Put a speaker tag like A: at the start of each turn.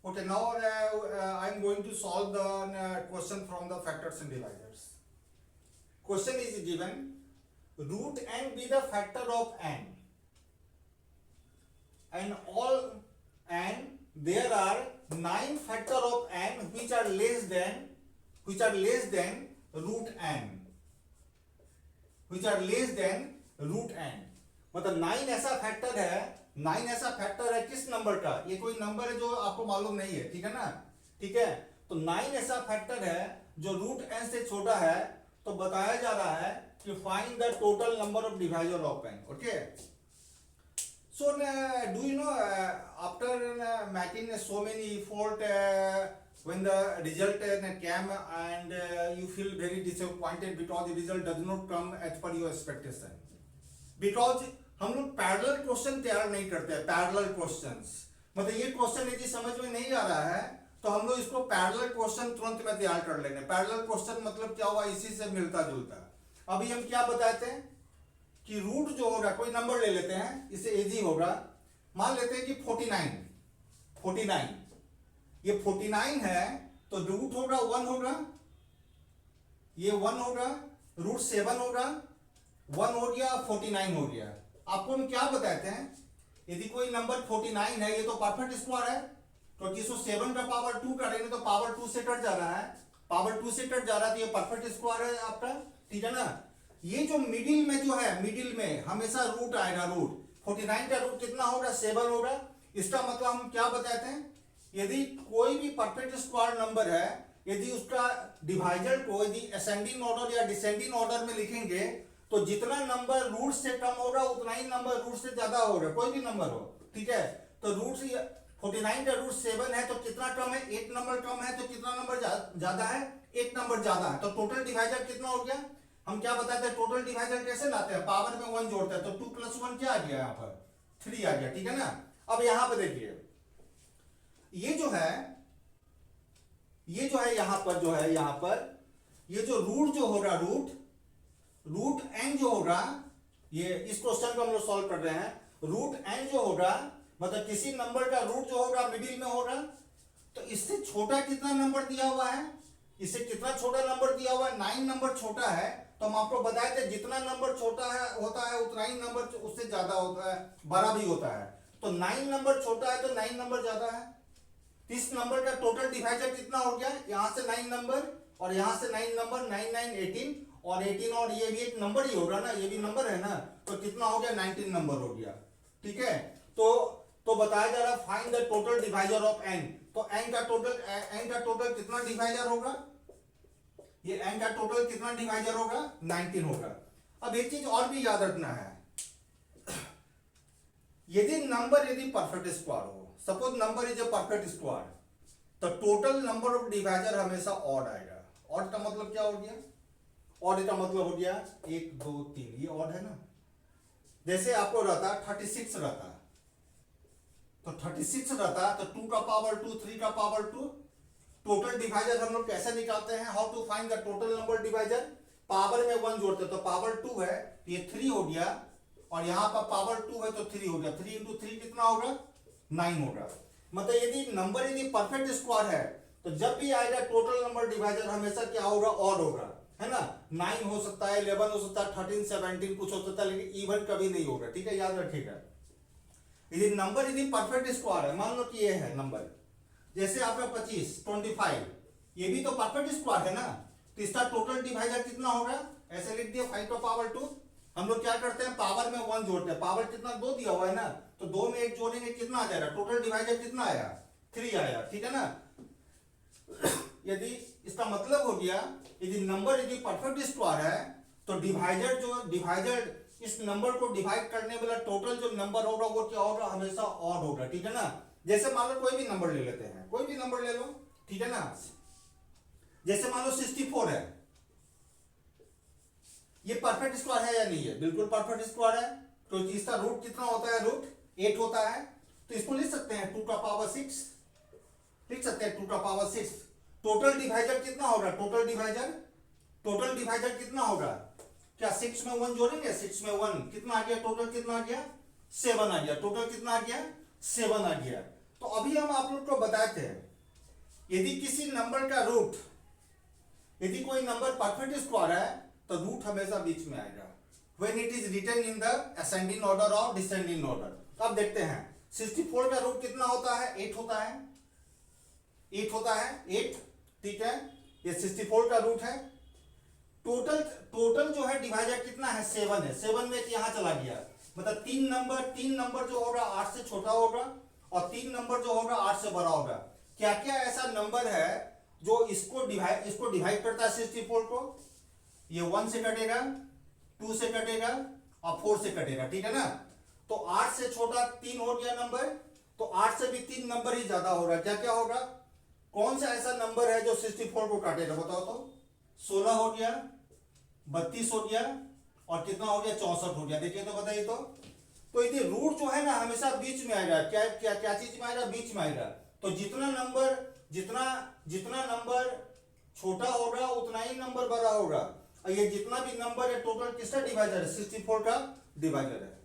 A: Okay, now I'm going to solve the question from the factors and divisors. Question is given, root n be the factor of n, and there are 9 factor of n which are less than root n, मतलब 9 ऐसा factor है किस number का, ये कोई number है जो आपको मालूम नहीं है, ठीक है ना, ठीक है। तो 9 ऐसा फैक्टर है जो रूट n से छोटा है, तो बताया जा रहा है कि find the total number of divisor of n. Okay, so do you know after making so many effort, when the result came and you feel very disappointed because the result does not come as per your expectation, because हम लोग parallel question तैयार नहीं करते हैं. Parallel questions मतलब ये question यदि समझ में नहीं आ रहा है तो हम लोग इसको पैरेलल क्वेश्चन तुरंत में तैयार कर लेंगे. पैरेलल क्वेश्चन मतलब क्या हुआ, इसी से मिलता जुलता. अभी हम क्या बताते हैं कि रूट जो होगा, कोई नंबर ले लेते हैं, इसे इजी होगा, मान लेते हैं कि 49. ये 49 है तो रूट होगा 1 होगा, ये 1 होगा, रूट 7 होगा, 1 हो गया, 49 हो गया. आपको हम क्या बताते हैं, यदि कोई नंबर 49 है, ये तो परफेक्ट स्क्वायर है, तो इसको 7 का पावर 2 करेंगे तो पावर 2 से कट जा रहा है, तो ये परफेक्ट स्क्वायर है आपका, ठीक है ना. ये जो मिडिल में जो है, मिडिल में हमेशा रूट आएगा. रूट 49 का रूट कितना होगा, 7 होगा. इसका मतलब हम क्या बताते हैं, यदि कोई भी परफेक्ट स्क्वायर नंबर है, यदि उसका डिवाइजर को यदि असेंडिंग ऑर्डर या डिसेंडिंग ऑर्डर में लिखेंगे तो जितना नंबर रूट से कम होगा उतना ही नंबर रूट से ज्यादा होगा, कोई भी नंबर हो, ठीक है. तो रूट 49 का रूट 7 है तो कितना कम है, 1 नंबर कम है, तो कितना नंबर ज्यादा है, 1 नंबर ज्यादा है. तो टोटल डिवाइजर कितना हो गया, हम क्या बताते हैं, टोटल डिवाइजर कैसे लाते हैं, पावर में 1 जोड़ते हैं, तो 2 + 1 क्या आ गया, यहाँ पर 3 आ गया, ठीक है ना. अब यहां पर देखिए, ये जो है यहां पर ये जो रूट जो होगा, रूट n जो होगा, ये इस क्वेश्चन को हम लोग सॉल्व कर रहे हैं. रूट n जो होगा मतलब किसी नंबर का रूट जो होगा मिडिल में होगा, तो इससे छोटा कितना नंबर दिया हुआ है, इससे कितना छोटा नंबर दिया हुआ है, 9 नंबर छोटा है. तो हम आपको बताए थे जितना नंबर छोटा है होता है उतना ही नंबर उससे ज्यादा होता है, बड़ा भी होता है. तो 9 नंबर छोटा है तो 9 नंबर ज्यादा है. इस नंबर का टोटल डिवाइजर कितना हो गया, यहां से 9 नंबर और यहां से 9 नंबर, 9 9 18 और 18 और ये भी एक नंबर ही होगा ना, ये भी नंबर है ना, तो कितना हो गया, 19 नंबर हो गया, ठीक है. तो बताया जा रहा है find the total divisor of n. तो n का टोटल कितना डिवाइजर होगा, ये n का टोटल कितना डिवाइजर होगा, 19 होगा. अब एक चीज और भी याद रखना है, यदि परफेक्ट स्क्वायर हो, suppose number is a perfect square, तो टोटल नंबर ऑफ डिवाइजर हमेशा ऑड आएगा. ऑड का मतलब क्या हो गया, ऑड का मतलब हो गया 1 2 3, ये ऑड है ना. जैसे आपको रहता 36 रहता, तो 36 रहता तो 2 का पावर 2, 3 का पावर 2. टोटल डिवाइजर हम लोग कैसे निकालते हैं, how to find the total number divisor, power में 1 जोड़ते, तो पावर 2 है तो ये 3 हो गया, और यहां पर पावर 2 है तो 3 हो गया. 3 × 3 कितना होगा, 9 होगा. मतलब यदि नंबर परफेक्ट स्क्वायर है तो जब भी आएगा टोटल नंबर डिवाइजर हमेशा क्या होगा, ऑड होगा, है ना. 9 हो सकता है, 11 हो सकता है, 13 17 कुछ हो सकता है, लेकिन इवन कभी नहीं होगा, ठीक है, याद रखिएगा. यदि परफेक्ट स्क्वायर है, मान लो कि ये है नंबर, जैसे आपका 25 25, ये भी तो परफेक्ट स्क्वायर है ना, तो इसका टोटल डिवाइजर कितना होगा, ऐसे लिख दिया 5 का पावर 2. हम लोग क्या करते हैं, पावर में 1 जोड़ते हैं, पावर कितना 2 दिया हुआ है ना, तो 2 में 1 जोड़ेंगे कितना आ जाएगा, टोटल डिवाइजर कितना आया, 3 आया, ठीक है ना. यदि इसका मतलब हो गया, यदि नंबर परफेक्ट स्क्वायर है तो डिवाइजर इस नंबर को डिवाइड करने वाला टोटल जो नंबर होगा वो क्या होगा, हमेशा ऑड होगा, ठीक है ना. जैसे मान लो कोई भी नंबर ले लेते हैं, कोई भी नंबर ले लो, ठीक है ना. जैसे मान लो 64 है, ये परफेक्ट स्क्वायर है या नहीं है, बिल्कुल परफेक्ट स्क्वायर है. तो इसका रूट कितना होता है, रूट 8 होता है, तो इसको लिख सकते हैं 2 का पावर 6, लिख सकते हैं 2 का पावर 6. टोटल डिवाइजर कितना होगा, टोटल डिवाइजर कितना होगा, क्या 6 में 1 जोड़ेंगे, 6 में 1 कितना आ गया, टोटल कितना आ गया, 7 आ गया. टोटल कितना आ गया, 7 आ गया. तो अभी हम आप लोग को बताए थे, यदि किसी नंबर का रूट, यदि कोई नंबर परफेक्ट स्क्वायर है तो रूट हमेशा बीच में आएगा when it is written in the ascending order or descending order। अब देखते हैं 64 का रूट कितना होता है, 8 होता है, 8 होता है, 8, ठीक है, ये 64 का रूट है। टोटल जो है डिवाइजर कितना है, 7 है, 7 में यहां चला गया, मतलब तीन नंबर जो होगा 8 से छोटा होगा और 3 नंबर जो होगा 8 से बड़ा होगा। क्या क्या ऐसा नंबर है जो इसको डिवाइड करता है 64 को, ये 1 से कटेगा, 2 से कटेगा और 4 से कटेगा, ठीक है ना। तो 8 से छोटा 3 हो गया नंबर, तो 8 से भी 3 नंबर ही ज्यादा होगा, क्या क्या होगा, कौन सा ऐसा नंबर है जो 64 को काटेगा बताओ तो। 16 हो गया, 32 हो गया और कितना हो गया, 64 हो गया। देखिए तो बताइए तो यदि रूट जो है ना हमेशा बीच में आएगा, क्या क्या क्या चीज में आएगा, बीच में आएगा। तो जितना नंबर छोटा होगा उतना ही नंबर बड़ा होगा, और ये जितना भी नंबर है टोटल किसका डिवाइजर है, 64 का डिवाइजर है।